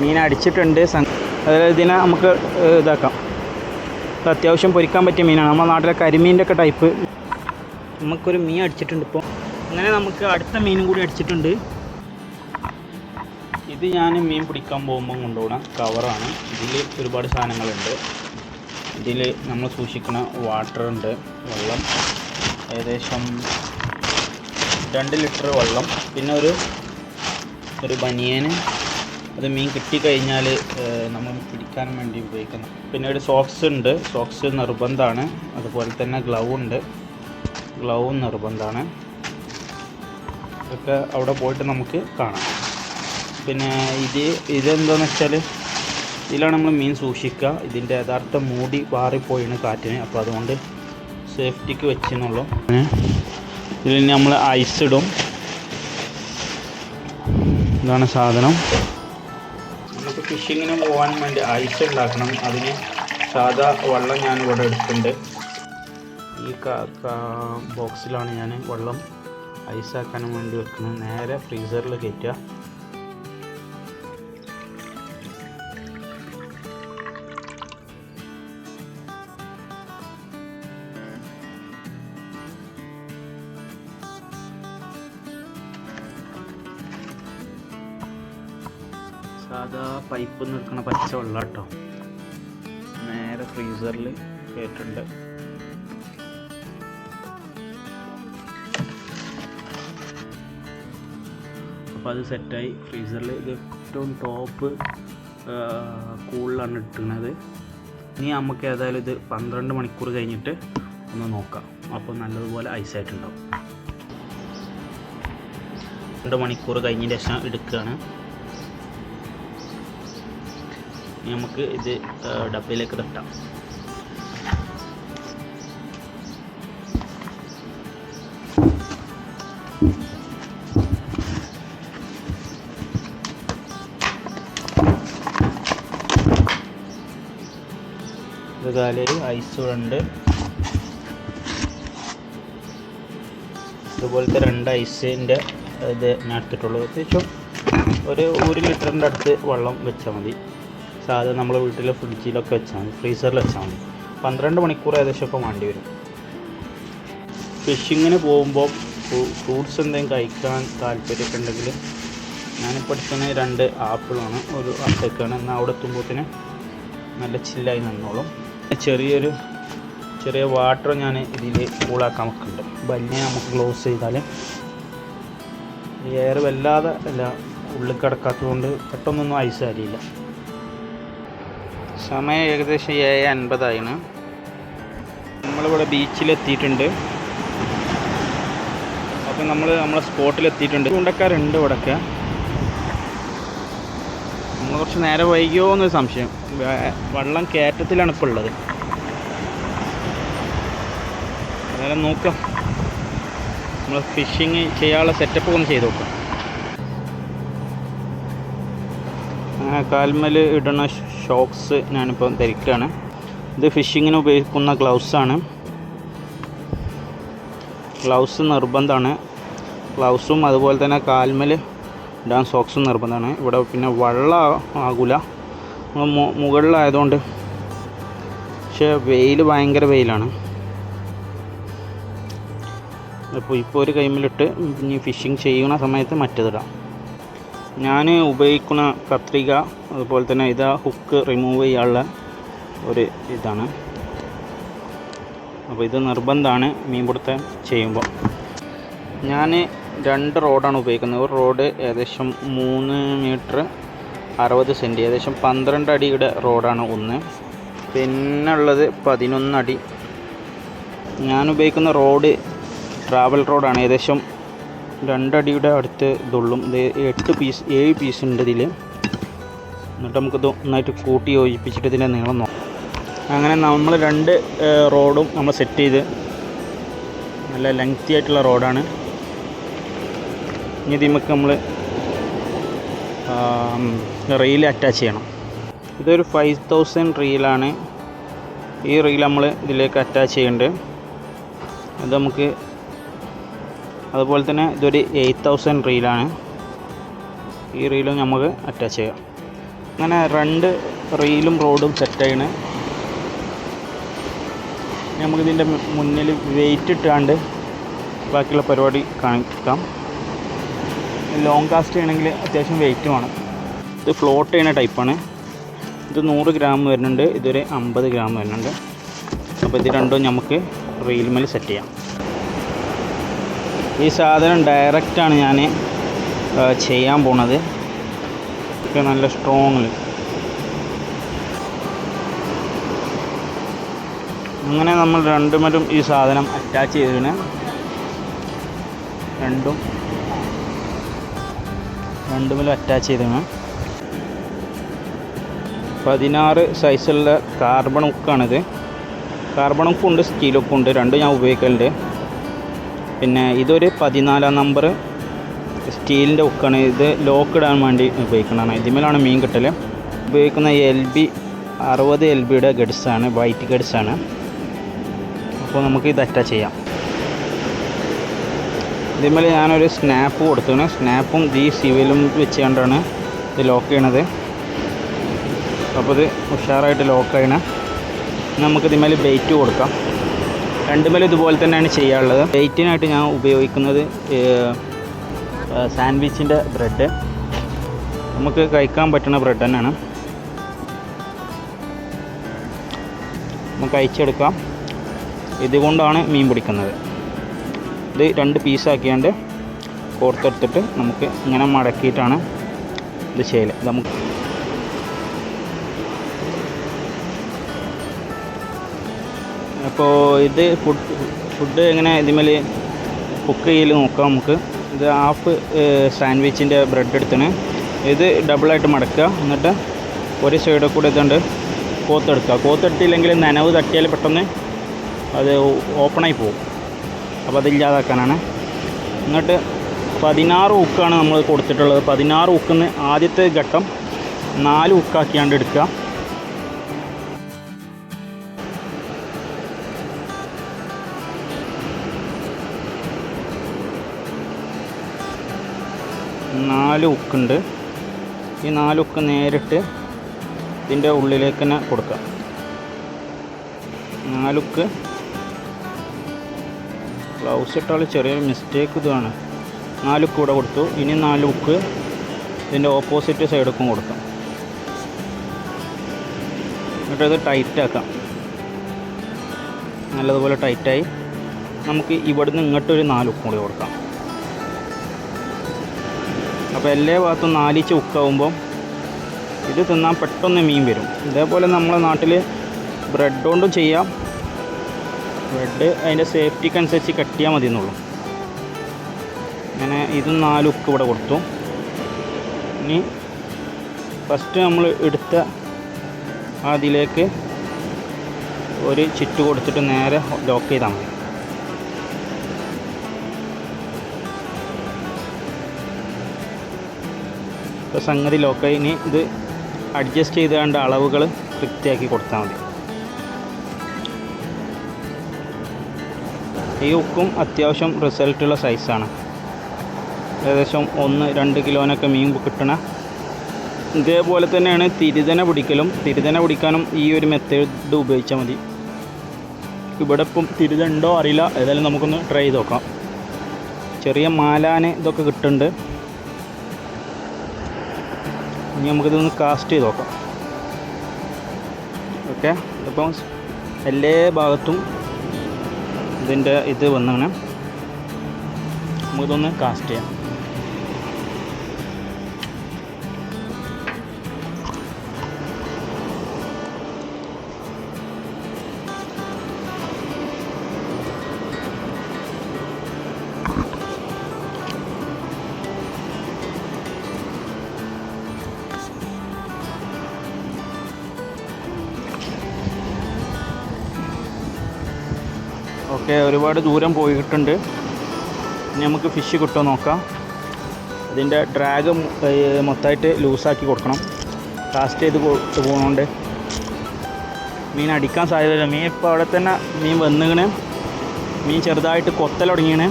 മീൻ അടിച്ചിട്ടുണ്ട്. അതായത് ഇതിനെ നമുക്ക് ഇതാക്കാം. അത്യാവശ്യം പൊരിക്കാൻ പറ്റിയ മീനാണ്. നമ്മുടെ നാട്ടിലെ കരിമീൻ്റെ ഒക്കെ ടൈപ്പ്. നമുക്കൊരു മീൻ അടിച്ചിട്ടുണ്ട് ഇപ്പോൾ. അങ്ങനെ നമുക്ക് അടുത്ത മീനും കൂടി അടിച്ചിട്ടുണ്ട്. ഇത് ഞാൻ മീൻ പിടിക്കാൻ പോകുമ്പോൾ കൊണ്ടുപോകുന്ന കവറാണ്. ഇതിൽ ഒരുപാട് സാധനങ്ങളുണ്ട്. ഇതിൽ നമ്മൾ സൂക്ഷിക്കുന്ന വാട്ടറുണ്ട്, വെള്ളം ഏകദേശം 2 ലിറ്റർ വെള്ളം, പിന്നെ ഒരു ബനിയന്. അത് മീൻ കിട്ടിക്കഴിഞ്ഞാൽ നമ്മൾ പിടിക്കാൻ വേണ്ടി ഉപയോഗിക്കുന്നത്. പിന്നെ ഒരു സോക്സ് ഉണ്ട്, സോക്സ് നിർബന്ധമാണ്. അതുപോലെ തന്നെ ഗ്ലൗവും നിർബന്ധമാണ്. ഇതൊക്കെ അവിടെ പോയിട്ട് നമുക്ക് കാണാം. പിന്നെ ഇതെന്താണെന്ന് വെച്ചാൽ ഇതിലാണ് നമ്മൾ മീൻ സൂക്ഷിക്കുക. ഇതിൻ്റെ യഥാർത്ഥ മൂടി പാറിപ്പോയിന് കാറ്റിന്, അപ്പോൾ അതുകൊണ്ട് സേഫ്റ്റിക്ക് വെച്ചെന്നുള്ളൂ. ഇതിൽ നമ്മൾ ഐസ് ഇടും. ഇതാണ് സാധനം. നമുക്ക് ഫിഷിങ്ങിന് പോകാൻ വേണ്ടി ഐസ് ഉണ്ടാക്കണം. അതിന് സാധാ വെള്ളം ഞാൻ ഇവിടെ എടുത്തിട്ടുണ്ട്. ഈ ബോക്സിലാണ് ഞാൻ വെള്ളം ഐസാക്കാൻ വേണ്ടി വെക്കുന്നത്. നേരെ ഫ്രീസറിൽ കയറ്റുക. സാധാ പൈപ്പ് നിൽക്കുന്ന പച്ച വെള്ളം കേട്ടോ. നേരെ ഫ്രീസറിൽ കയറ്റുണ്ട്. അപ്പോൾ അത് സെറ്റായി ഫ്രീസറിൽ. ഇത് ഏറ്റവും ടോപ്പ് കൂളിലാണ് ഇട്ടുന്നത്. ഇനി നമുക്ക് ഏതായാലും ഇത് 12 മണിക്കൂർ കഴിഞ്ഞിട്ട് ഒന്ന് നോക്കാം. അപ്പോൾ നല്ലതുപോലെ ഐസായിട്ടുണ്ടാവും. 2 മണിക്കൂർ കഴിഞ്ഞതിന് ശേഷം എടുക്കുകയാണ്. നമുക്ക് ഇത് ഡബ്ബയിലേക്ക് തട്ടാം. ഇതുകാലൊരു ഐസ് ഉണ്ട്. ഇതുപോലത്തെ 2 ഐസിൻ്റെ ഇത് ഞാൻ എടുത്തിട്ടുള്ളൂ. അത്യാവശ്യം ഒരു ലിറ്ററിൻ്റെ അടുത്ത് വെള്ളം വെച്ചാൽ മതി. സാധാരണ നമ്മൾ വീട്ടിലെ ഫ്രിഡ്ജിലൊക്കെ വെച്ചാൽ മതി, ഫ്രീസറിൽ വെച്ചാൽ മതി. 12 മണിക്കൂർ ഏകദേശം ഒക്കെ വേണ്ടി വരും. ഫിഷിങ്ങിന് പോകുമ്പോൾ ഫ്രൂട്ട്സ് എന്തെങ്കിലും കഴിക്കാൻ താല്പര്യമൊക്കെ ഉണ്ടെങ്കിൽ ഞാനിപ്പോൾ എടുക്കുന്ന 2 ആപ്പിളാണ്, ഒരു അട്ടക്കാണ്. എന്നാൽ അവിടെ എത്തുമ്പോഴത്തേന് നല്ല ചില്ലായി നിന്നോളും. ചെറിയ വാട്ടർ ഞാൻ ഇതിൽ കൂളാക്കാൻ വെക്കുന്നുണ്ട്. ബല്ലിനെ നമുക്ക് ക്ലോസ് ചെയ്താൽ എയർ വല്ലാതെ അല്ല ഉള്ളിൽ കിടക്കാത്തത് കൊണ്ട് പെട്ടെന്നൊന്നും ഐസ് അറിയില്ല. സമയം ഏകദേശം 7:50 നമ്മളിവിടെ ബീച്ചിലെത്തിയിട്ടുണ്ട്. അപ്പോൾ നമ്മളെ സ്പോട്ടിലെത്തിയിട്ടുണ്ട്. ചൂണ്ടക്കാരുണ്ട് ഇവിടെയൊക്കെ. നമ്മൾ കുറച്ച് നേരം വൈകിയോ എന്നൊരു സംശയം. വെള്ളം കയറ്റത്തിലാണ് ഇപ്പോൾ ഉള്ളത്. അതെല്ലാം നോക്കാം. നമ്മൾ ഫിഷിങ് ചെയ്യാനുള്ള സെറ്റപ്പ് ഒന്ന് ചെയ്ത് നോക്കാം. കാൽമേൽ ഇടുന്ന ഷോക്സ് ഞാനിപ്പോൾ ധരിക്കുകയാണ്. ഇത് ഫിഷിങ്ങിന് ഉപയോഗിക്കുന്ന ഗ്ലൗസാണ്. ഗ്ലൗസ് നിർബന്ധമാണ്. ഗ്ലൗസും അതുപോലെ തന്നെ കാൽമേൽ ഇടാൻ സോക്സും നിർബന്ധമാണ്. ഇവിടെ പിന്നെ വെള്ളം ആകില്ല മുകളിലായതുകൊണ്ട്. പക്ഷേ ഭയങ്കര വെയിലാണ്. ഇപ്പോൾ ഒരു കൈമിലിട്ട് ഇനി ഫിഷിങ് ചെയ്യുന്ന സമയത്ത് മറ്റേതിടാം. ഞാൻ ഉപയോഗിക്കുന്ന കത്രിക അതുപോലെ തന്നെ ഇതാ ഹുക്ക് റിമൂവ് ചെയ്യാനുള്ള ഒരു ഇതാണ്. അപ്പോൾ ഇത് നിർബന്ധമാണ് മീൻപിടുത്തം ചെയ്യുമ്പോൾ. ഞാൻ 2 റോഡാണ് ഉപയോഗിക്കുന്നത്. ഒരു റോഡ് ഏകദേശം 3 മീറ്റർ 60 സെൻറ്റി, ഏകദേശം 12 അടിയുടെ റോഡാണ് ഒന്ന്. പിന്നെ ഉള്ളത് 11 അടി. ഞാൻ ഉപയോഗിക്കുന്ന റോഡ് ട്രാവൽ റോഡാണ്. ഏകദേശം 2 അടിയുടെ അടുത്ത് ഇതുള്ളും. ഇത് 7 പീസ് ഉണ്ട് ഇതിൽ. എന്നിട്ട് നമുക്കിത് നന്നായിട്ട് കൂട്ടി യോജിപ്പിച്ചിട്ട് ഇതിൻ്റെ നീളം നോക്കാം. അങ്ങനെ നമ്മൾ 2 റോഡും നമ്മൾ സെറ്റ് ചെയ്ത് നല്ല ലെങ്തി ആയിട്ടുള്ള റോഡാണ്. ഇനി ഇതിമൊക്കെ നമ്മൾ റീൽ അറ്റാച്ച് ചെയ്യണം. ഇതൊരു 5000 റീലാണ്. ഈ റീൽ നമ്മൾ ഇതിലേക്ക് അറ്റാച്ച് ചെയ്യുന്നുണ്ട്. അത് നമുക്ക് അതുപോലെ തന്നെ ഇതൊരു 8000 റീലാണ്. ഈ റീലും നമുക്ക് അറ്റാച്ച് ചെയ്യാം. അങ്ങനെ 2 റീലും റോഡും സെറ്റായിന്. നമുക്കിതിൻ്റെ മുന്നിൽ വെയിറ്റ് ഇട്ടാണ്ട് ബാക്കിയുള്ള പരിപാടി കാണിക്കാം. ലോങ് കാസ്റ്റ് ചെയ്യണമെങ്കിൽ അത്യാവശ്യം വെയിറ്റ് വേണം. ഇത് ഫ്ലോട്ട് ചെയ്യുന്ന ടൈപ്പാണ്. ഇത് 100 ഗ്രാം വരുന്നുണ്ട്, ഇതൊരു 50 ഗ്രാം വരുന്നുണ്ട്. അപ്പോൾ ഇത് രണ്ടും നമുക്ക് റീൽമേൽ സെറ്റ് ചെയ്യാം. ഈ സാധനം ഡയറക്റ്റാണ് ഞാൻ ചെയ്യാൻ പോണത്. ഒക്കെ നല്ല സ്ട്രോങ്ങിൽ. അങ്ങനെ നമ്മൾ രണ്ടുമേലും ഈ സാധനം അറ്റാച്ച് ചെയ്തതിന് രണ്ടുമേലും അറ്റാച്ച് ചെയ്തതിന് 16 സൈസുള്ള കാർബൺ ഹുക്കാണിത്. കാർബൺ ഹുക്കും ഉണ്ട്, സ്റ്റീൽ ഹുക്കും ഉണ്ട്. രണ്ടും ഞാൻ ഉപയോഗിക്കലുണ്ട്. പിന്നെ ഇതൊരു 14 നമ്പർ സ്റ്റീലിൻ്റെ ഹുക്കാണ്. ഇത് ലോക്ക് ഇടാൻ വേണ്ടി ഉപയോഗിക്കുന്നതാണ്. ഇതിന്മേലാണ് മീൻ കിട്ടൽ. ഉപയോഗിക്കുന്ന LB 60 LBയുടെ ഗഡ്സാണ്, വൈറ്റ് ഗഡ്സാണ്. അപ്പോൾ നമുക്ക് ഇത് അറ്റാച്ച് ചെയ്യാം. ഇതിന്മേൽ ഞാനൊരു സ്നാപ്പ് കൊടുത്തതാണ്. സ്നാപ്പും ഈ സിവിലും വെച്ചുകൊണ്ടാണ് ഇത് ലോക്ക് ചെയ്യണത്. അപ്പോൾ ഇത് ഉഷാറായിട്ട് ലോക്കായിന്. നമുക്ക് ഇതിന്മേൽ ബെയ്റ്റ് കൊടുക്കാം. രണ്ടുമേലും ഇതുപോലെ തന്നെയാണ് ചെയ്യാനുള്ളത്. ബെയ്റ്റിനായിട്ട് ഞാൻ ഉപയോഗിക്കുന്നത് സാൻഡ്വിച്ചിൻ്റെ ബ്രെഡ്. നമുക്ക് കഴിക്കാൻ പറ്റുന്ന ബ്രെഡ് തന്നെയാണ്. നമുക്ക് അയച്ചെടുക്കാം. ഇതുകൊണ്ടാണ് മീൻ പിടിക്കുന്നത്. ഇത് 2 പീസാക്കിയാണ്ട് കോർത്തെടുത്തിട്ട് നമുക്ക് ഇങ്ങനെ മടക്കിയിട്ടാണ് ഇത് ചെയ്യൽ. നമുക്ക് അപ്പോൾ ഇത് ഫുഡ് എങ്ങനെ ഇതിന്മേൽ കുക്ക് ചെയ്യൽ നോക്കാം നമുക്ക്. ഇത് ഹാഫ് സാൻഡ്വിച്ചിൻ്റെ ബ്രെഡ് എടുത്തിന്. ഇത് ഡബിളായിട്ട് മടക്കുക. എന്നിട്ട് ഒരു സൈഡിൽ കൂടെ ഇതുണ്ട് കോത്തെടുക്കുക. കോത്തെടുത്തില്ലെങ്കിൽ നനവ് തട്ടിയാൽ പെട്ടെന്ന് അത് ഓപ്പണായി പോകും. അപ്പോൾ അതില്ലാതാക്കാനാണ്. എന്നിട്ട് 16 ഹുക്കാണ് നമ്മൾ കൊടുത്തിട്ടുള്ളത്. 16 ഹുക്കിന്ന് ആദ്യത്തെ ഘട്ടം 4 ഹുക്കാക്കിയാണ്ട് എടുക്കുക. നാല് ഹുക്കുണ്ട്. ഈ 4 ഹുക്ക് നേരിട്ട് ഇതിൻ്റെ ഉള്ളിലേക്ക് തന്നെ കൊടുക്കാം. 4 ഹുക്ക് ഗ്ലൗസ് ഇട്ടാൽ ചെറിയൊരു മിസ്റ്റേക്ക് ഇതാണ്. 4 ഹുക്ക് ഇവിടെ കൊടുത്തു. ഇനി 4 ഹുക്ക് ഇതിൻ്റെ ഓപ്പോസിറ്റ് സൈഡൊക്കെ കൊടുക്കാം. എന്നിട്ട് ഇത് ടൈറ്റാക്കാം. നല്ലതുപോലെ ടൈറ്റായി. നമുക്ക് ഇവിടുന്ന് ഇങ്ങോട്ടൊരു 4 ഹുക്കും കൂടി കൊടുക്കാം. അപ്പോൾ എല്ലാ ഭാഗത്തും 4 ഇഞ്ച് ഹുക്കാവുമ്പോൾ ഇത് തിന്നാൻ പെട്ടെന്ന് മീൻ വരും. ഇതേപോലെ നമ്മളെ നാട്ടിൽ ബ്രെഡ് കൊണ്ടും ചെയ്യാം. ബ്രെഡ് അതിൻ്റെ സേഫ്റ്റിക്കനുസരിച്ച് കട്ടിയാൽ മതി എന്നുള്ളൂ. അങ്ങനെ ഇതും 4 ഹുക്ക് ഇവിടെ കൊടുത്തു. ഇനി ഫസ്റ്റ് നമ്മൾ എടുത്ത അതിലേക്ക് ഒരു ചുറ്റ് കൊടുത്തിട്ട് നേരെ ലോക്ക് ചെയ്താൽ മതി. ഇപ്പോൾ സംഗതി ലോക്കായി. ഇനി ഇത് അഡ്ജസ്റ്റ് ചെയ്ത് കണ്ട അളവുകൾ കൃത്യമാക്കി കൊടുത്താൽ മതി. ഈ ഹുക്കും അത്യാവശ്യം റിസൾട്ടുള്ള സൈസാണ്. ഏകദേശം 1-2 കിലോനൊക്കെ മീൻ കിട്ടണ. ഇതേപോലെ തന്നെയാണ് തിരുതന പിടിക്കലും. തിരുതന പിടിക്കാനും ഈ ഒരു മെത്തേഡ് ഉപയോഗിച്ചാൽ മതി. ഇവിടെ ഇപ്പം തിരുതുണ്ടോ അറിയില്ല. ഏതായാലും നമുക്കൊന്ന് ട്രൈ ചെയ്ത് നോക്കാം. ചെറിയ മാലാന് ഇതൊക്കെ കിട്ടുന്നുണ്ട്. ഇനി നമുക്കിതൊന്ന് കാസ്റ്റ് ചെയ്ത് നോക്കാം. ഓക്കെ, ഇതിപ്പം എല്ലാ ഭാഗത്തും ഇതിൻ്റെ ഇത് വന്നാണ്. നമുക്കിതൊന്ന് കാസ്റ്റ് ചെയ്യാം. ഓക്കെ, ഒരുപാട് ദൂരം പോയിട്ടുണ്ട്. ഇനി നമുക്ക് ഫിഷ് കിട്ടുമോ നോക്കാം. ഇതിൻ്റെ ഡ്രാഗ് മൊത്തമായിട്ട് ലൂസാക്കി കൊടുക്കണം. കാസ്റ്റ് ചെയ്ത് പോകുന്നതുകൊണ്ട് മീൻ അടിക്കാൻ സാധ്യതയില്ല. മീൻ ഇപ്പോൾ അവിടെ തന്നെ മീൻ വന്നിങ്ങനെ. മീൻ ചെറുതായിട്ട് കൊത്തൽ തുടങ്ങിയാണ്.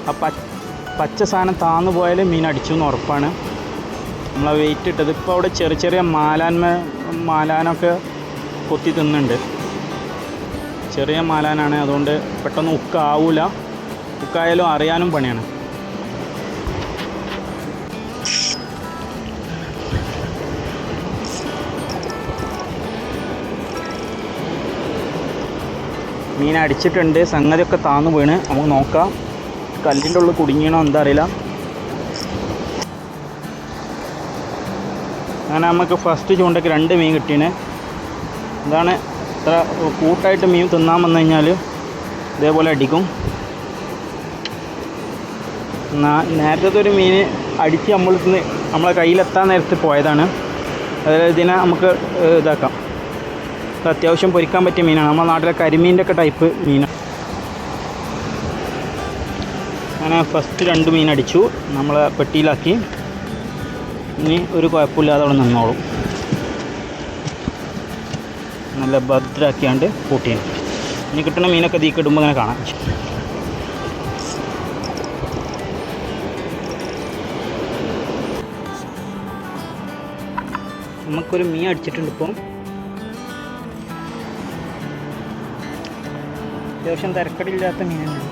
ആ പച്ച സാധനം താന്നു പോയാൽ മീൻ അടിച്ചു എന്ന് ഉറപ്പാണ്. നമ്മളെ വെയിറ്റ് ഇട്ടത്. ഇപ്പോൾ അവിടെ ചെറിയ ചെറിയ മാലാനൊക്കെ കൊത്തി തിന്നുന്നുണ്ട്. ചെറിയ മാലാനാണ്, അതുകൊണ്ട് പെട്ടെന്ന് ഉക്കാവൂല. ഉക്കായാലും അറിയാനും പണിയാണ്. മീൻ അടിച്ചിട്ടുണ്ട്, സംഗതിയൊക്കെ താന്നു വീണ്. നമുക്ക് നോക്കാം കല്ലിൻ്റെ ഉള്ളിൽ കുടുങ്ങിയണോ എന്താ അറിയില്ല. അങ്ങനെ നമുക്ക് ഫസ്റ്റ് ചൂണ്ടയ്ക്ക് 2 മീൻ കിട്ടീന്. ഇതാണ് ഇത്ര കൂട്ടായിട്ട് മീൻ തിന്നാൻ വന്നു കഴിഞ്ഞാൽ ഇതേപോലെ അടിക്കും. നേരത്തെ ഒരു മീൻ അടിച്ച് നമ്മളെ കയ്യിലെത്താൻ നേരത്ത് പോയതാണ്. അതായത് ഇതിനെ നമുക്ക് ഇതാക്കാം. ഇത് അത്യാവശ്യം പൊരിക്കാൻ പറ്റിയ മീനാണ്. നമ്മുടെ നാട്ടിലെ കരിമീൻ്റെ ഒക്കെ ടൈപ്പ് മീനാണ്. അങ്ങനെ ഫസ്റ്റ് 2 മീൻ അടിച്ചു, നമ്മൾ പെട്ടിയിലാക്കി. ഇനി ഒരു കുഴപ്പമില്ലാതെ അവിടെ നിന്നോളും. നല്ല ഭദ്രാക്കിയാണ്ട് കൂട്ടിയാണ്. ഇനി കിട്ടുന്ന മീനൊക്കെ തീ കിടുമ്പോൾ ഇങ്ങനെ കാണാം. നമുക്കൊരു മീൻ അടിച്ചിട്ടുണ്ട്. ഇപ്പം അത്യാവശ്യം തിരക്കടില്ലാത്ത മീനാണ്.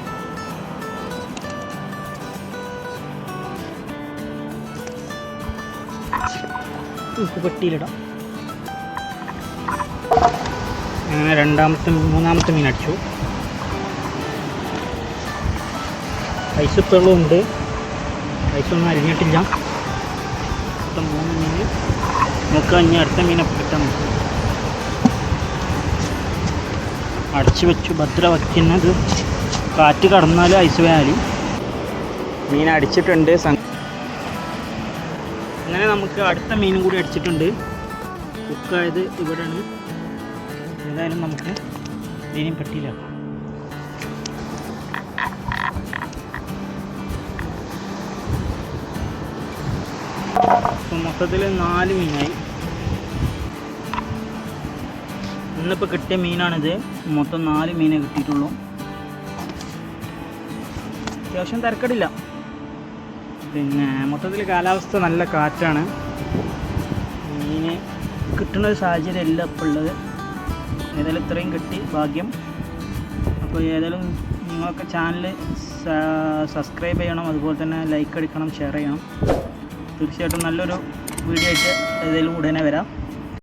പെട്ടിയിലിടാം. അങ്ങനെ മൂന്നാമത്തെ മീൻ അടിച്ചു. ഐസ് ഇപ്പോഴും ഉണ്ട്, ഐസൊന്നും അരിഞ്ഞിട്ടില്ല. ഇപ്പം 3 മീൻ നോക്കുക. ഇനി അടുത്ത മീനൊക്കെ കിട്ടാൻ നോക്കും. അടച്ചു വെച്ചു, ഭദ്ര വയ്ക്കുന്നത്. കാറ്റ് കടന്നാൽ ഐസ് വേലി. മീൻ അടിച്ചിട്ടുണ്ട്. അങ്ങനെ നമുക്ക് അടുത്ത മീനും കൂടി അടിച്ചിട്ടുണ്ട്. കുക്കായത് ഇവിടെയാണ്. ഏതായാലും നമുക്ക് മീനും പെട്ടിയിലാക്കാം. അപ്പം മൊത്തത്തിൽ 4 മീനായി. ഇന്നിപ്പോൾ കിട്ടിയ മീനാണിത്. മൊത്തം 4 മീനേ കിട്ടിയിട്ടുള്ളൂ. അത്യാവശ്യം തിരക്കടില്ല. പിന്നെ മൊത്തത്തിൽ കാലാവസ്ഥ നല്ല കാറ്റാണ്. മീൻ കിട്ടുന്ന ഒരു സാഹചര്യം അല്ല ഇപ്പോൾ ഉള്ളത്. ഏതായാലും ഇത്രയും കിട്ടി, ഭാഗ്യം. അപ്പോൾ ഏതായാലും നിങ്ങളൊക്കെ ചാനൽ സബ്സ്ക്രൈബ് ചെയ്യണം, അതുപോലെ തന്നെ ലൈക്ക് അടിക്കണം, ഷെയർ ചെയ്യണം. തീർച്ചയായിട്ടും നല്ലൊരു വീഡിയോ ആയിട്ട് ഏതായാലും ഉടനെ വരാം.